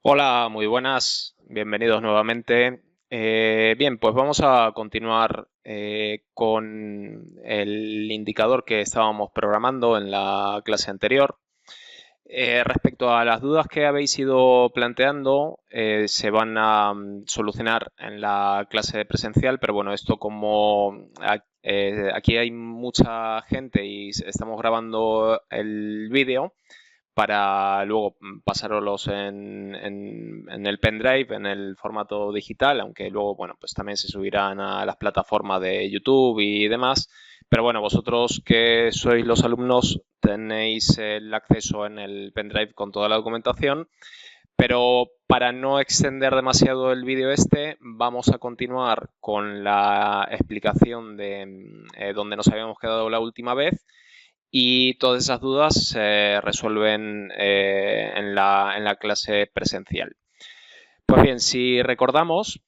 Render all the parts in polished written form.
Hola, muy buenas, bienvenidos nuevamente. Bien, pues vamos a continuar con el indicador que estábamos programando en la clase anterior. Respecto a las dudas que habéis ido planteando, se van a solucionar en la clase presencial, pero bueno, esto como aquí hay mucha gente y estamos grabando el vídeo, para luego pasarlos en el pendrive, en el formato digital, aunque luego, bueno, pues también se subirán a las plataformas de YouTube y demás. Pero bueno, vosotros que sois los alumnos tenéis el acceso en el pendrive con toda la documentación, pero para no extender demasiado el vídeo vamos a continuar con la explicación de donde nos habíamos quedado la última vez y todas esas dudas se resuelven en la clase presencial. Pues bien, si recordamos,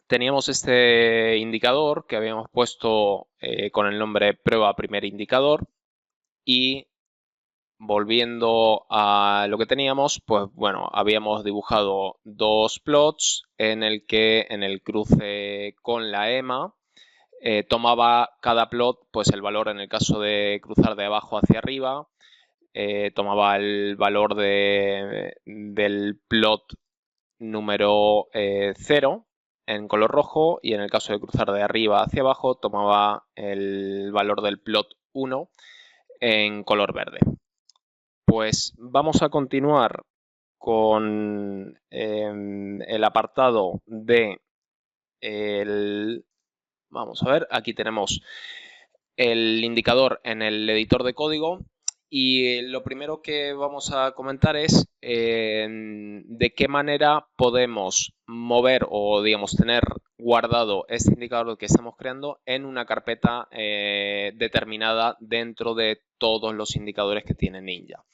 teníamos este indicador que habíamos puesto con el nombre prueba primer indicador y volviendo a lo que teníamos, pues bueno, habíamos dibujado dos plots en el que en el cruce con la EMA tomaba cada plot pues el valor en el caso de cruzar de abajo hacia arriba, tomaba el valor del plot número 0 en color rojo y en el caso de cruzar de arriba hacia abajo tomaba el valor del plot 1 en color verde. Pues vamos a continuar con el apartado de vamos a ver, aquí tenemos el indicador en el editor de código y lo primero que vamos a comentar es de qué manera podemos mover o, digamos, tener guardado este indicador que estamos creando en una carpeta determinada dentro de todos los indicadores que tiene Ninja.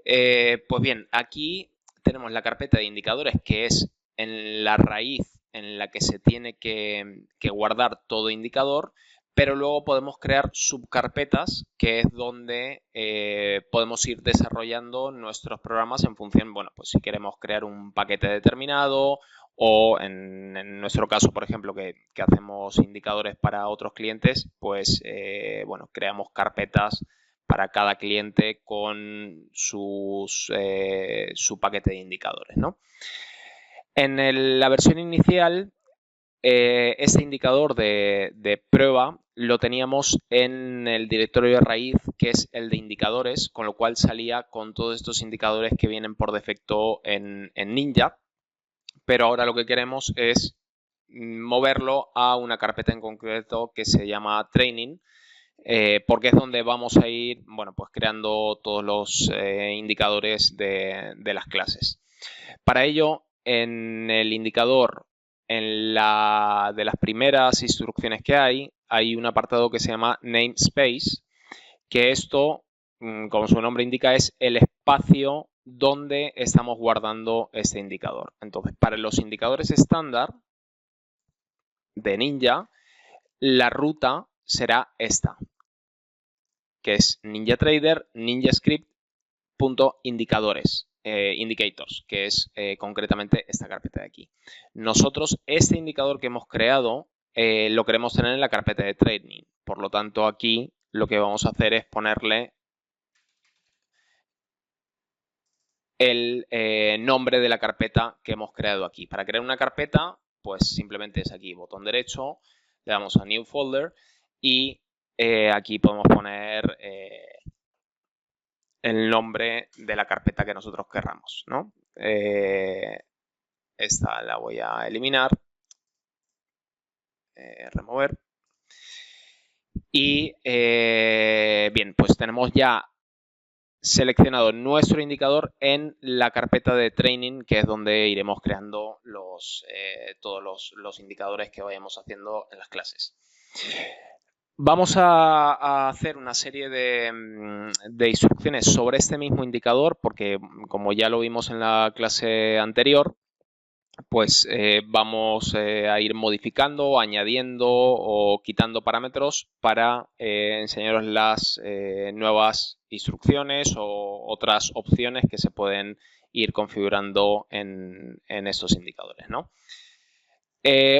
Pues bien, aquí tenemos la carpeta de indicadores que es en la raíz en la que se tiene que guardar todo indicador, pero luego podemos crear subcarpetas, que es donde podemos ir desarrollando nuestros programas en función, bueno, pues si queremos crear un paquete determinado o en nuestro caso, por ejemplo, que hacemos indicadores para otros clientes, pues bueno, creamos carpetas para cada cliente con su paquete de indicadores, ¿no? La versión inicial, ese indicador de prueba lo teníamos en el directorio de raíz, que es el de indicadores, con lo cual salía con todos estos indicadores que vienen por defecto en Ninja, pero ahora lo que queremos es moverlo a una carpeta en concreto que se llama Training, porque es donde vamos a ir, bueno, pues creando todos los indicadores de las clases. Para ello, en el indicador, de las primeras instrucciones que hay un apartado que se llama namespace, que esto, como su nombre indica, es el espacio donde estamos guardando este indicador. Entonces, para los indicadores estándar de Ninja, la ruta será esta, que es NinjaTrader, NinjaScript.indicadores, indicators, que es concretamente esta carpeta de aquí. Nosotros este indicador que hemos creado lo queremos tener en la carpeta de trading. Por lo tanto, aquí lo que vamos a hacer es ponerle el nombre de la carpeta que hemos creado aquí. Para crear una carpeta, pues simplemente es aquí, botón derecho, le damos a New Folder y aquí podemos poner el nombre de la carpeta que nosotros querramos, ¿no? Esta la voy a eliminar, remover. Y bien, pues tenemos ya seleccionado nuestro indicador en la carpeta de training, que es donde iremos creando todos los indicadores que vayamos haciendo en las clases. Vamos a hacer una serie de instrucciones sobre este mismo indicador, porque como ya lo vimos en la clase anterior, pues vamos a ir modificando, añadiendo o quitando parámetros para enseñaros las nuevas instrucciones o otras opciones que se pueden ir configurando en estos indicadores, ¿no?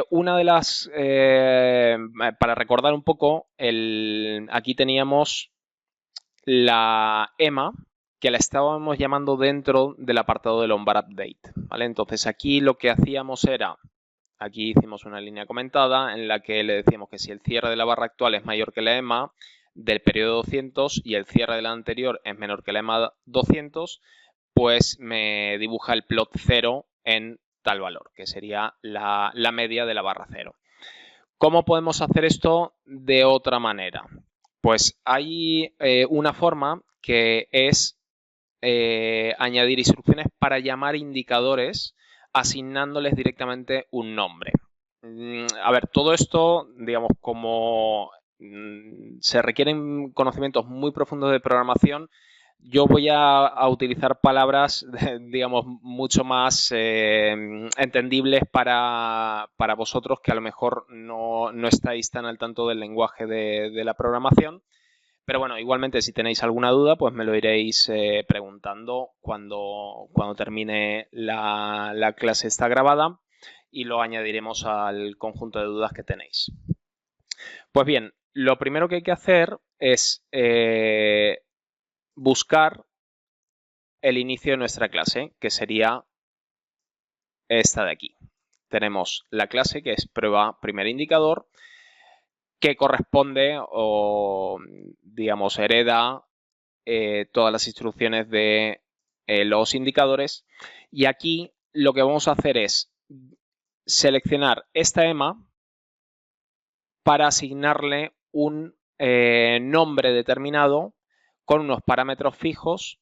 Una de las, para recordar un poco, aquí teníamos la EMA, que la estábamos llamando dentro del apartado del onBar update, ¿vale? Entonces aquí lo que hacíamos era, aquí hicimos una línea comentada en la que le decíamos que si el cierre de la barra actual es mayor que la EMA del periodo 200 y el cierre de la anterior es menor que la EMA 200, pues me dibuja el plot 0 en tal valor, que sería la media de la barra 0. ¿Cómo podemos hacer esto de otra manera? Pues hay una forma que es añadir instrucciones para llamar indicadores asignándoles directamente un nombre. A ver, todo esto, digamos, como se requieren conocimientos muy profundos de programación, yo voy a utilizar palabras, digamos, mucho más entendibles para vosotros que a lo mejor no estáis tan al tanto del lenguaje de la programación. Pero bueno, igualmente si tenéis alguna duda, pues me lo iréis preguntando cuando termine la clase está grabada y lo añadiremos al conjunto de dudas que tenéis. Pues bien, lo primero que hay que hacer es buscar el inicio de nuestra clase, que sería esta de aquí. Tenemos la clase que es prueba primer indicador, que corresponde o, digamos, hereda todas las instrucciones de los indicadores. Y aquí lo que vamos a hacer es seleccionar esta EMA para asignarle un nombre determinado con unos parámetros fijos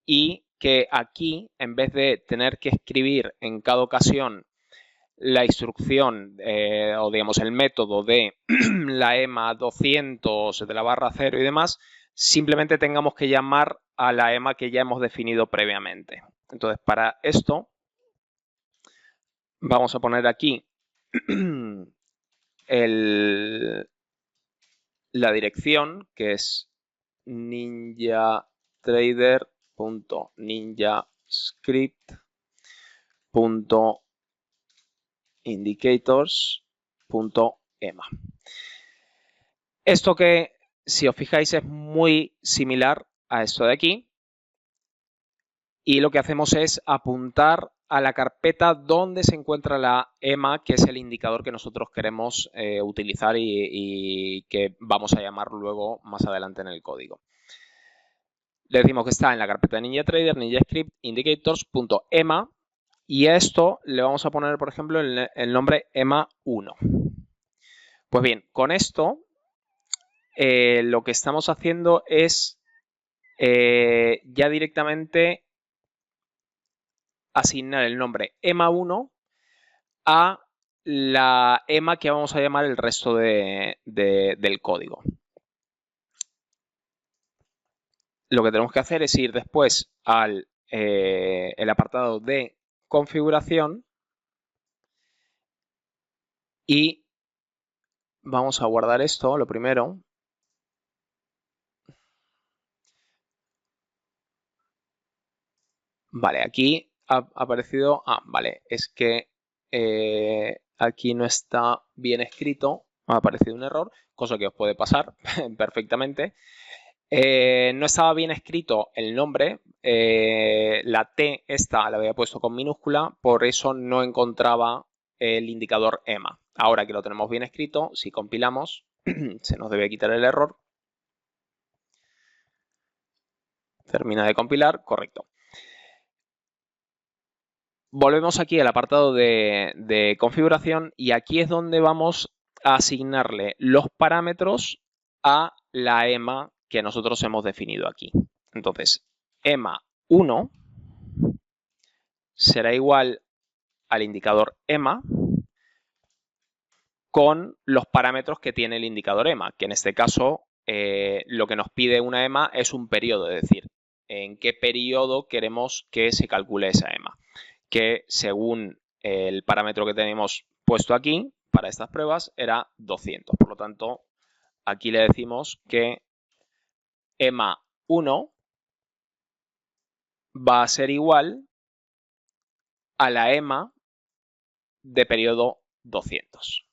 y que aquí, en vez de tener que escribir en cada ocasión la instrucción o digamos el método de la EMA 200 de la barra 0 y demás, simplemente tengamos que llamar a la EMA que ya hemos definido previamente. Entonces, para esto vamos a poner aquí la dirección, que es ninjatrader.ninjascript.indicators.ema. Esto que, si os fijáis, es muy similar a esto de aquí. Y lo que hacemos es apuntar a la carpeta donde se encuentra la EMA, que es el indicador que nosotros queremos utilizar y que vamos a llamar luego más adelante en el código. Le decimos que está en la carpeta de NinjaTrader, NinjaScript, indicators.ema, y a esto le vamos a poner, por ejemplo, el nombre EMA1. Pues bien, con esto lo que estamos haciendo es ya directamente asignar el nombre EMA1 a la EMA que vamos a llamar el resto del código. Lo que tenemos que hacer es ir después al el apartado de configuración y vamos a guardar esto, lo primero. Vale, aquí ha aparecido, vale, es que aquí no está bien escrito, ha aparecido un error, cosa que os puede pasar perfectamente. No estaba bien escrito el nombre, la T esta la había puesto con minúscula, por eso no encontraba el indicador EMA. Ahora que lo tenemos bien escrito, si compilamos, se nos debe quitar el error. Termina de compilar, correcto. Volvemos aquí al apartado de configuración y aquí es donde vamos a asignarle los parámetros a la EMA que nosotros hemos definido aquí. Entonces, EMA1 será igual al indicador EMA con los parámetros que tiene el indicador EMA, que en este caso lo que nos pide una EMA es un periodo, es decir, en qué periodo queremos que se calcule esa EMA, que según el parámetro que tenemos puesto aquí para estas pruebas era 200. Por lo tanto, aquí le decimos que EMA1 va a ser igual a la EMA de periodo 200.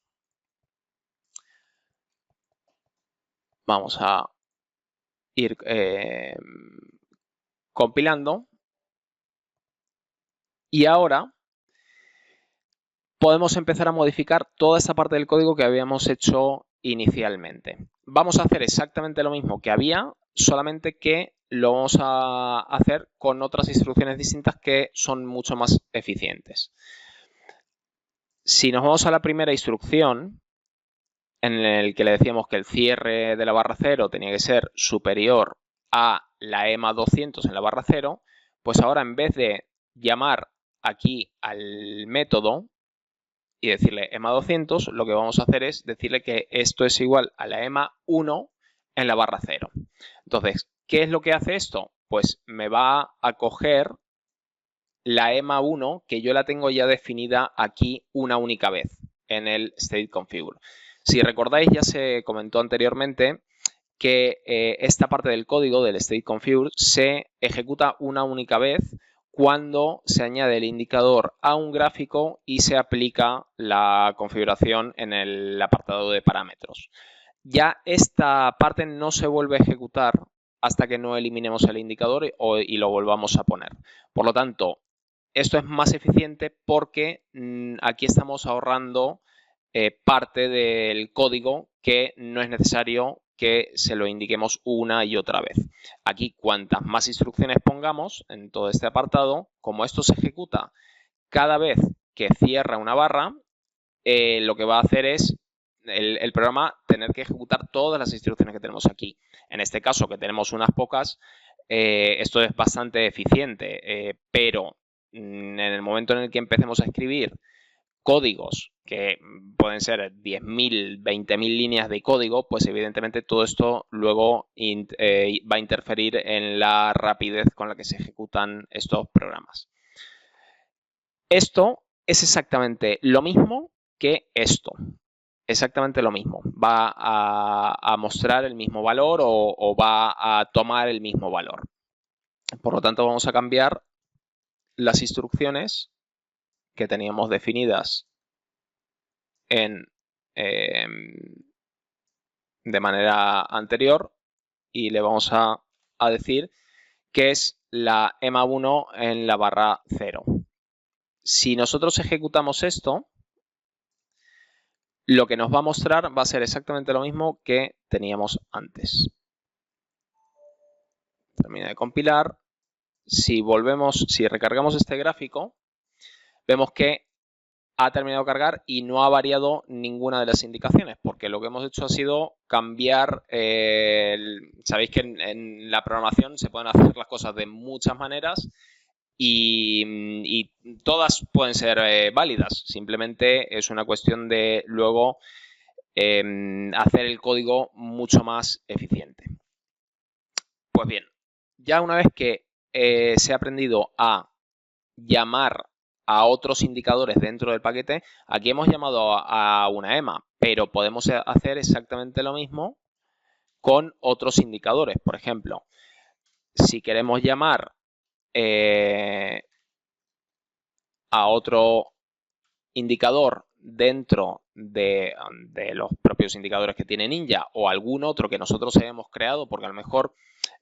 Vamos a ir compilando. Y ahora podemos empezar a modificar toda esta parte del código que habíamos hecho inicialmente. Vamos a hacer exactamente lo mismo que había, solamente que lo vamos a hacer con otras instrucciones distintas que son mucho más eficientes. Si nos vamos a la primera instrucción, en el que le decíamos que el cierre de la barra 0 tenía que ser superior a la EMA 200 en la barra 0, pues ahora en vez de llamar aquí al método y decirle EMA 200, lo que vamos a hacer es decirle que esto es igual a la EMA 1 en la barra 0. Entonces, ¿qué es lo que hace esto? Pues me va a coger la EMA 1, que yo la tengo ya definida aquí una única vez en el state configure. Si recordáis, ya se comentó anteriormente que esta parte del código del state configure se ejecuta una única vez cuando se añade el indicador a un gráfico y se aplica la configuración en el apartado de parámetros. Ya esta parte no se vuelve a ejecutar hasta que no eliminemos el indicador y lo volvamos a poner. Por lo tanto, esto es más eficiente porque aquí estamos ahorrando parte del código que no es necesario que se lo indiquemos una y otra vez. Aquí, cuantas más instrucciones pongamos en todo este apartado, como esto se ejecuta cada vez que cierra una barra, lo que va a hacer es el programa tener que ejecutar todas las instrucciones que tenemos aquí. En este caso, que tenemos unas pocas, esto es bastante eficiente, pero en el momento en el que empecemos a escribir códigos que pueden ser 10.000, 20.000 líneas de código, pues evidentemente todo esto luego va a interferir en la rapidez con la que se ejecutan estos programas. Esto es exactamente lo mismo que esto. Exactamente lo mismo. Va a mostrar el mismo valor o va a tomar el mismo valor. Por lo tanto, vamos a cambiar las instrucciones que teníamos definidas de manera anterior y le vamos a decir que es la EMA 1 en la barra 0. Si nosotros ejecutamos esto, lo que nos va a mostrar va a ser exactamente lo mismo que teníamos antes. Termina de compilar. Si recargamos este gráfico, vemos que ha terminado de cargar y no ha variado ninguna de las indicaciones, porque lo que hemos hecho ha sido cambiar, sabéis que en la programación se pueden hacer las cosas de muchas maneras y todas pueden ser válidas, simplemente es una cuestión de luego hacer el código mucho más eficiente. Pues bien, ya una vez que se ha aprendido a llamar a otros indicadores dentro del paquete, aquí hemos llamado a una EMA, pero podemos hacer exactamente lo mismo con otros indicadores. Por ejemplo, si queremos llamar a otro indicador dentro de los propios indicadores que tiene Ninja o algún otro que nosotros hayamos creado, porque a lo mejor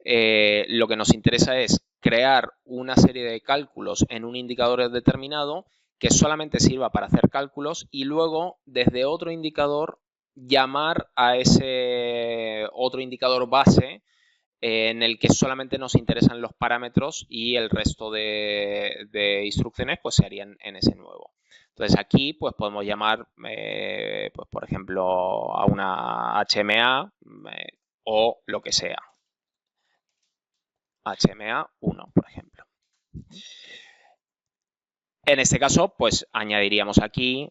lo que nos interesa es crear una serie de cálculos en un indicador determinado que solamente sirva para hacer cálculos y luego desde otro indicador llamar a ese otro indicador base en el que solamente nos interesan los parámetros y el resto de instrucciones pues se harían en ese nuevo. Entonces aquí pues podemos llamar, pues, por ejemplo, a una HMA o lo que sea. HMA 1, por ejemplo. En este caso, pues añadiríamos aquí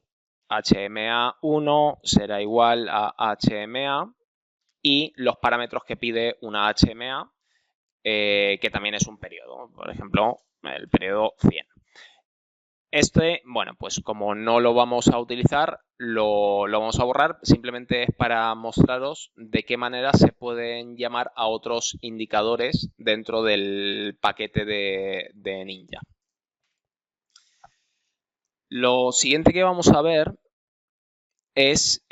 HMA 1 será igual a HMA y los parámetros que pide una HMA, que también es un periodo. Por ejemplo, el periodo 100. Bueno, pues como no lo vamos a utilizar, lo vamos a borrar. Simplemente es para mostraros de qué manera se pueden llamar a otros indicadores dentro del paquete de Ninja. Lo siguiente que vamos a ver es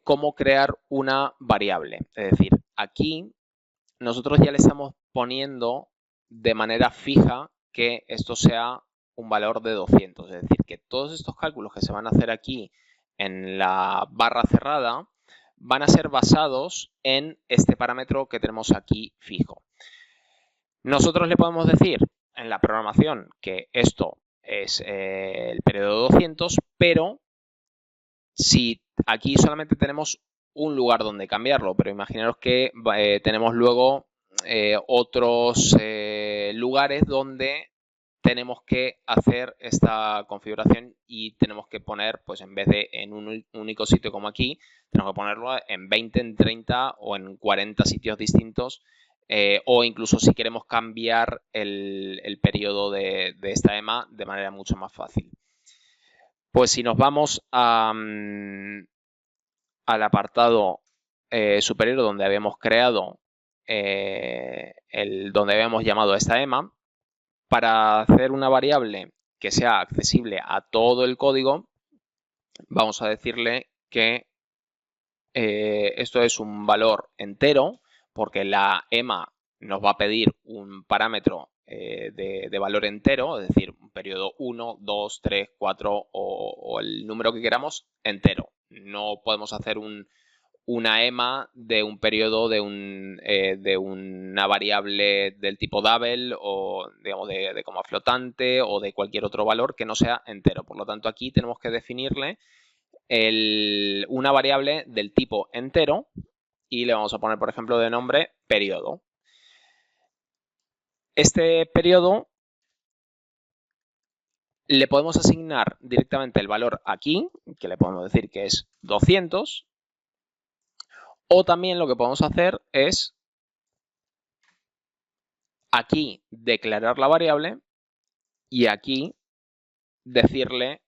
cómo crear una variable. Es decir, aquí nosotros ya le estamos poniendo de manera fija que esto sea un valor de 200. Es decir, que todos estos cálculos que se van a hacer aquí en la barra cerrada van a ser basados en este parámetro que tenemos aquí fijo. Nosotros le podemos decir en la programación que esto es el periodo 200, pero si aquí solamente tenemos un lugar donde cambiarlo, pero imaginaros que tenemos luego otros lugares donde tenemos que hacer esta configuración y tenemos que poner, pues en vez de en un único sitio como aquí, tenemos que ponerlo en 20, en 30 o en 40 sitios distintos, o incluso si queremos cambiar el periodo de esta EMA de manera mucho más fácil. Pues si nos vamos al apartado superior donde habíamos creado, donde habíamos llamado esta EMA, para hacer una variable que sea accesible a todo el código, vamos a decirle que esto es un valor entero, porque la EMA nos va a pedir un parámetro de valor entero, es decir, un periodo 1, 2, 3, 4 o el número que queramos entero. No podemos hacer una EMA de un periodo de una variable del tipo double o digamos de coma flotante o de cualquier otro valor que no sea entero. Por lo tanto, aquí tenemos que definirle una variable del tipo entero y le vamos a poner, por ejemplo, de nombre periodo. Este periodo le podemos asignar directamente el valor aquí, que le podemos decir que es 200, o también lo que podemos hacer es aquí declarar la variable y aquí decirle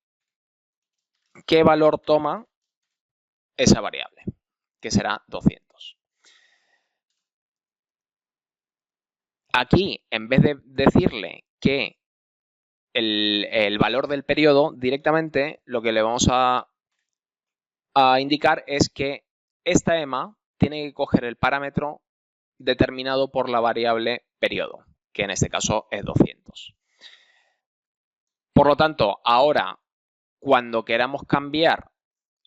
qué valor toma esa variable, que será 200. Aquí, en vez de decirle que el valor del periodo, directamente lo que le vamos a indicar es que esta EMA tiene que coger el parámetro determinado por la variable periodo, que en este caso es 200. Por lo tanto, ahora, cuando queramos cambiar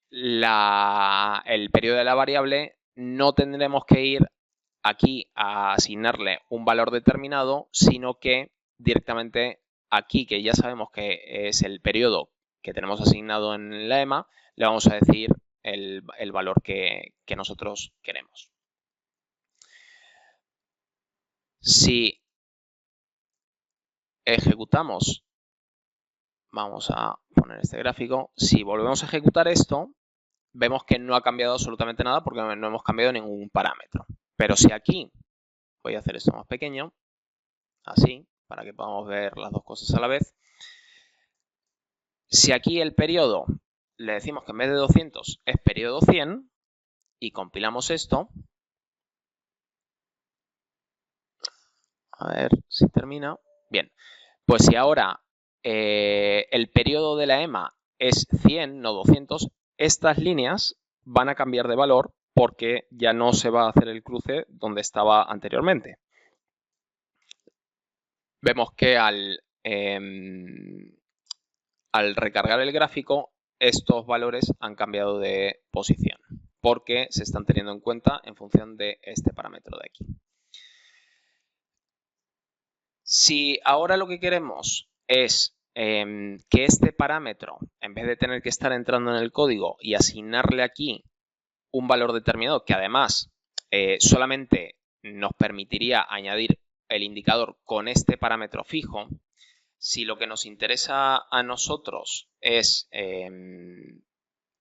el periodo de la variable, no tendremos que ir aquí a asignarle un valor determinado, sino que directamente aquí, que ya sabemos que es el periodo que tenemos asignado en la EMA, le vamos a decir el valor que nosotros queremos. Si ejecutamos, vamos a poner este gráfico, si volvemos a ejecutar esto, vemos que no ha cambiado absolutamente nada porque no hemos cambiado ningún parámetro. Pero si aquí, voy a hacer esto más pequeño, así, para que podamos ver las dos cosas a la vez. Si aquí el periodo le decimos que en vez de 200 es periodo 100 y compilamos esto, a ver si termina. Bien, pues si ahora el periodo de la EMA es 100, no 200, estas líneas van a cambiar de valor porque ya no se va a hacer el cruce donde estaba anteriormente. Vemos que al recargar el gráfico, estos valores han cambiado de posición porque se están teniendo en cuenta en función de este parámetro de aquí. Si ahora lo que queremos es que este parámetro, en vez de tener que estar entrando en el código y asignarle aquí un valor determinado, que además solamente nos permitiría añadir el indicador con este parámetro fijo, si lo que nos interesa a nosotros es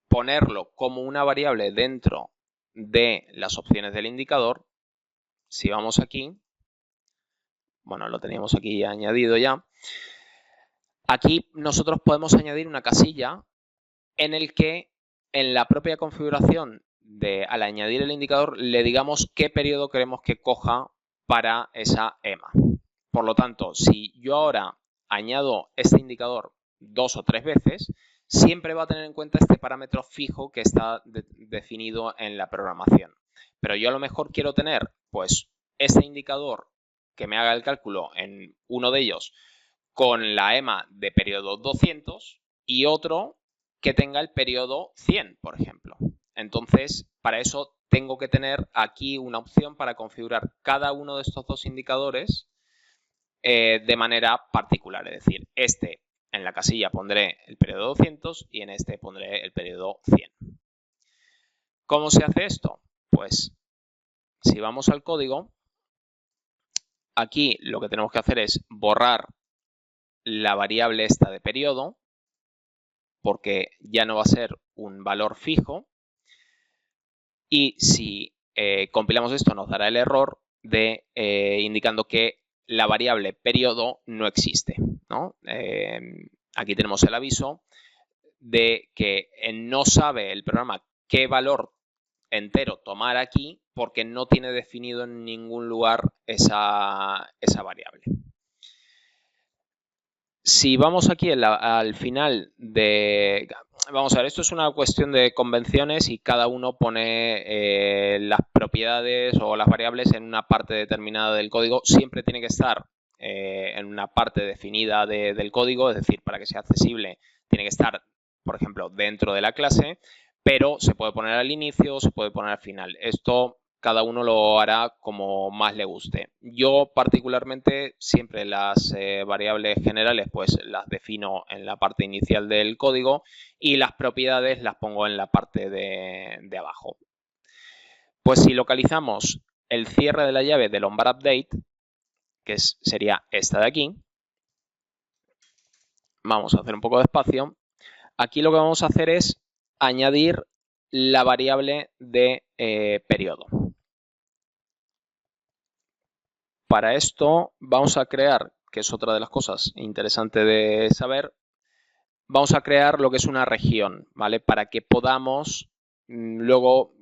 ponerlo como una variable dentro de las opciones del indicador, si vamos aquí, bueno, lo teníamos aquí añadido ya, aquí nosotros podemos añadir una casilla en el que en la propia configuración al añadir el indicador le digamos qué periodo queremos que coja para esa EMA. Por lo tanto, si yo ahora añado este indicador 2 o 3 veces, siempre va a tener en cuenta este parámetro fijo que está definido en la programación. Pero yo a lo mejor quiero tener pues este indicador que me haga el cálculo en uno de ellos con la EMA de periodo 200 y otro que tenga el periodo 100, por ejemplo. Entonces, para eso tengo que tener aquí una opción para configurar cada uno de estos dos indicadores de manera particular. Es decir, en la casilla pondré el periodo 200 y en este pondré el periodo 100. ¿Cómo se hace esto? Pues si vamos al código, aquí lo que tenemos que hacer es borrar la variable esta de periodo, porque ya no va a ser un valor fijo. Y si compilamos esto, nos dará el error de indicando que la variable periodo no existe, ¿no? Aquí tenemos el aviso de que no sabe el programa qué valor entero tomar aquí porque no tiene definido en ningún lugar esa variable. Si vamos aquí al final de... Vamos a ver, esto es una cuestión de convenciones y cada uno pone las propiedades o las variables en una parte determinada del código. Siempre tiene que estar en una parte definida del código, es decir, para que sea accesible tiene que estar, por ejemplo, dentro de la clase, pero se puede poner al inicio, se puede poner al final. Esto cada uno lo hará como más le guste. Yo particularmente siempre las variables generales pues las defino en la parte inicial del código y las propiedades las pongo en la parte de abajo. Pues si localizamos el cierre de la llave del onBarUpdate, que sería esta de aquí, vamos a hacer un poco de espacio. Aquí lo que vamos a hacer es añadir la variable de periodo. Para esto vamos a crear, que es otra de las cosas interesantes de saber, vamos a crear lo que es una región, ¿vale? Para que podamos luego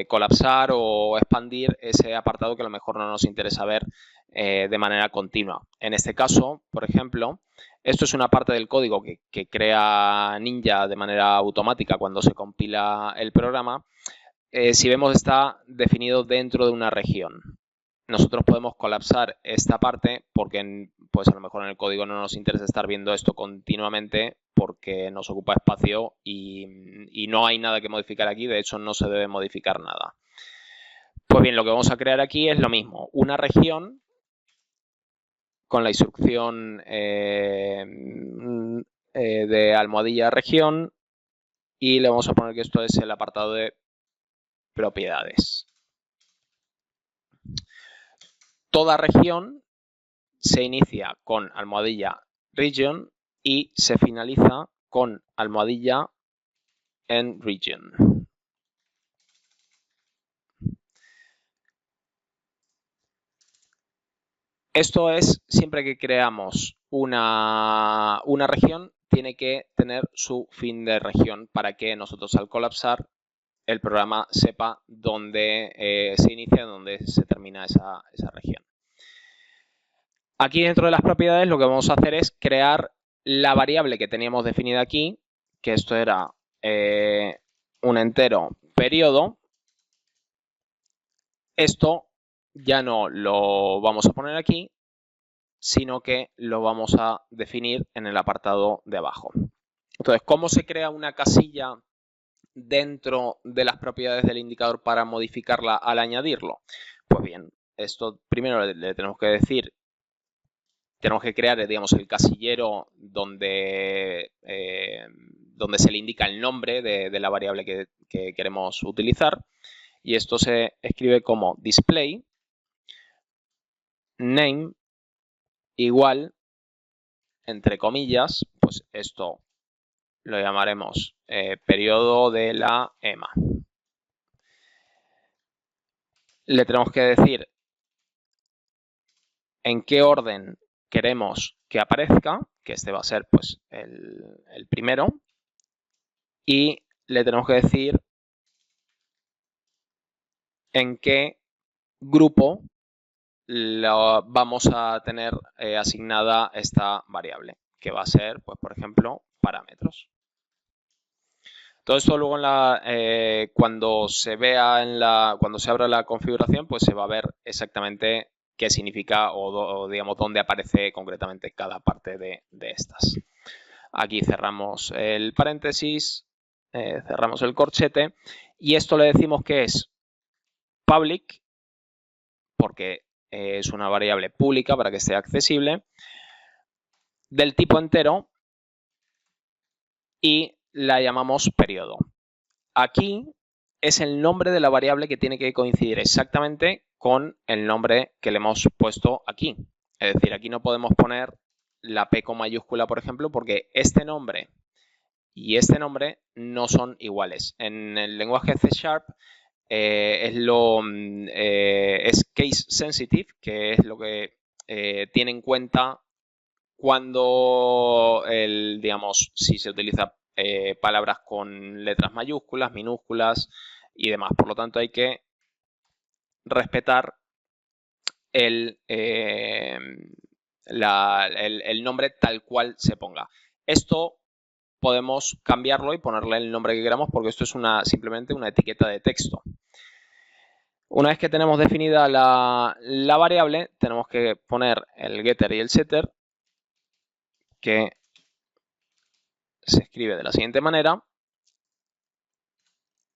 colapsar o expandir ese apartado que a lo mejor no nos interesa ver de manera continua. En este caso, por ejemplo, esto es una parte del código que crea Ninja de manera automática cuando se compila el programa. Si vemos, está definido dentro de una región. Nosotros podemos colapsar esta parte porque pues a lo mejor en el código no nos interesa estar viendo esto continuamente porque nos ocupa espacio y no hay nada que modificar aquí, de hecho no se debe modificar nada. Pues bien, lo que vamos a crear aquí es lo mismo, una región con la instrucción de almohadilla región y le vamos a poner que esto es el apartado de propiedades. Toda región se inicia con almohadilla region y se finaliza con almohadilla en region. Esto es siempre que creamos una región, tiene que tener su fin de región para que nosotros al colapsar el programa sepa dónde se inicia y dónde se termina esa región. Aquí dentro de las propiedades lo que vamos a hacer es crear la variable que teníamos definida aquí, que esto era un entero periodo. Esto ya no lo vamos a poner aquí, sino que lo vamos a definir en el apartado de abajo. Entonces, ¿cómo se crea una casilla dentro de las propiedades del indicador para modificarla al añadirlo? Pues bien, esto primero le tenemos que decir, tenemos que crear, digamos, el casillero donde se le indica el nombre de la variable que queremos utilizar. Y esto se escribe como display name igual, entre comillas, pues esto lo llamaremos periodo de la EMA. Le tenemos que decir en qué orden queremos que aparezca, que este va a ser pues el primero, y le tenemos que decir en qué grupo vamos a tener asignada esta variable, que va a ser, pues por ejemplo, parámetros. Todo esto luego cuando se vea cuando se abra la configuración, pues se va a ver exactamente qué significa o digamos dónde aparece concretamente cada parte de estas. Aquí cerramos el paréntesis, cerramos el corchete y esto le decimos que es public porque es una variable pública para que esté accesible del tipo entero y la llamamos periodo. Aquí es el nombre de la variable que tiene que coincidir exactamente con el nombre que le hemos puesto aquí. Es decir, aquí no podemos poner la P con mayúscula, por ejemplo, porque este nombre y este nombre no son iguales. En el lenguaje C# es case sensitive, que es lo que tiene en cuenta cuando, digamos, si se utiliza palabras con letras mayúsculas, minúsculas y demás. Por lo tanto, hay que respetar el nombre tal cual se ponga. Esto podemos cambiarlo y ponerle el nombre que queramos porque esto es simplemente una etiqueta de texto. Una vez que tenemos definida la variable, tenemos que poner el getter y el setter, que se escribe de la siguiente manera.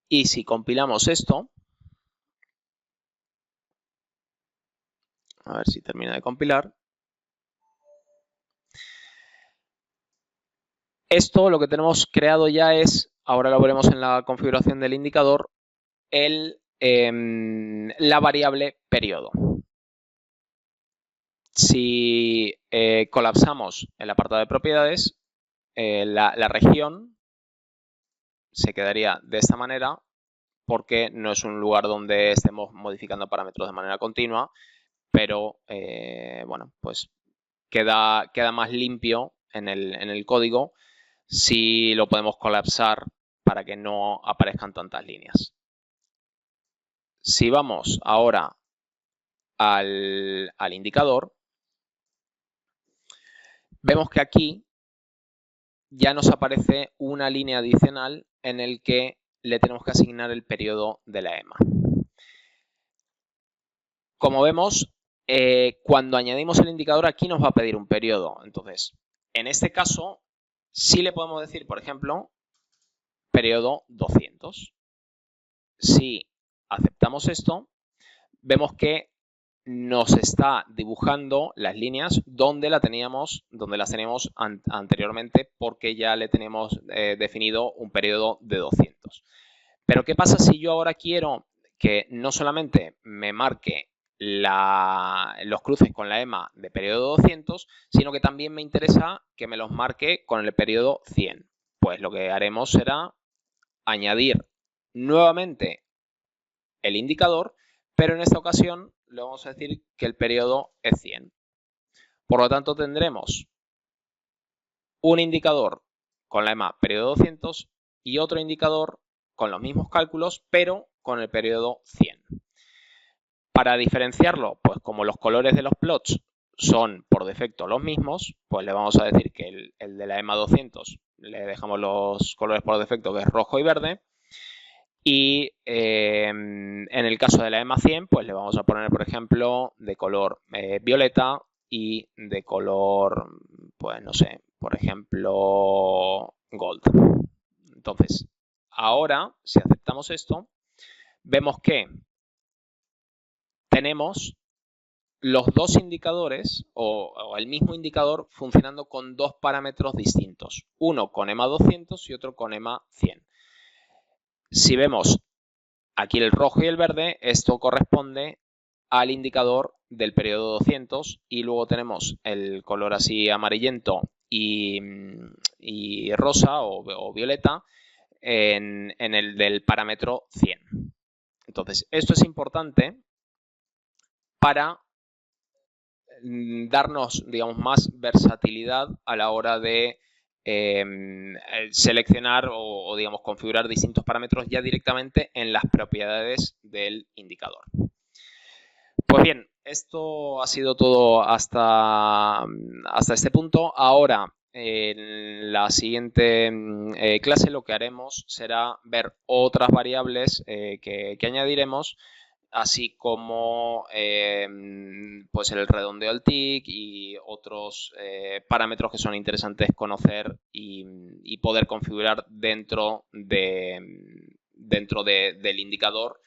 Y si compilamos esto, a ver si termina de compilar. Esto lo que tenemos creado ya es, ahora lo veremos en la configuración del indicador, la variable periodo. Si colapsamos el apartado de propiedades, la región se quedaría de esta manera porque no es un lugar donde estemos modificando parámetros de manera continua, pero bueno, pues queda más limpio en el código si lo podemos colapsar para que no aparezcan tantas líneas. Si vamos ahora al indicador, vemos que aquí ya nos aparece una línea adicional en el que le tenemos que asignar el periodo de la EMA. Como vemos, cuando añadimos el indicador aquí nos va a pedir un periodo. Entonces, en este caso, sí le podemos decir, por ejemplo, periodo 200. Si aceptamos esto, vemos que nos está dibujando las líneas donde las teníamos anteriormente porque ya le tenemos definido un periodo de 200. Pero ¿qué pasa si yo ahora quiero que no solamente me marque los cruces con la EMA de periodo 200, sino que también me interesa que me los marque con el periodo 100? Pues lo que haremos será añadir nuevamente el indicador, pero en esta ocasión le vamos a decir que el periodo es 100. Por lo tanto, tendremos un indicador con la EMA periodo 200 y otro indicador con los mismos cálculos, pero con el periodo 100. Para diferenciarlo, pues como los colores de los plots son por defecto los mismos, pues le vamos a decir que el de la EMA 200 le dejamos los colores por defecto, que es rojo y verde. Y en el caso de la EMA 100, pues le vamos a poner, por ejemplo, de color violeta y de color, pues no sé, por ejemplo, gold. Entonces, ahora, si aceptamos esto, vemos que tenemos los dos indicadores o el mismo indicador funcionando con dos parámetros distintos. Uno con EMA 200 y otro con EMA 100. Si vemos aquí el rojo y el verde, esto corresponde al indicador del periodo 200 y luego tenemos el color así amarillento y rosa o violeta en el del parámetro 100. Entonces, esto es importante para darnos, digamos, más versatilidad a la hora de seleccionar o, digamos, configurar distintos parámetros ya directamente en las propiedades del indicador. Pues bien, esto ha sido todo hasta este punto. Ahora en la siguiente clase lo que haremos será ver otras variables que añadiremos, así como pues el redondeo al TIC y otros parámetros que son interesantes conocer y poder configurar dentro del indicador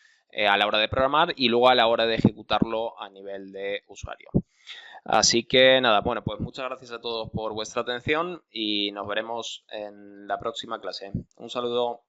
a la hora de programar y luego a la hora de ejecutarlo a nivel de usuario. Así que nada, bueno, pues muchas gracias a todos por vuestra atención y nos veremos en la próxima clase. Un saludo.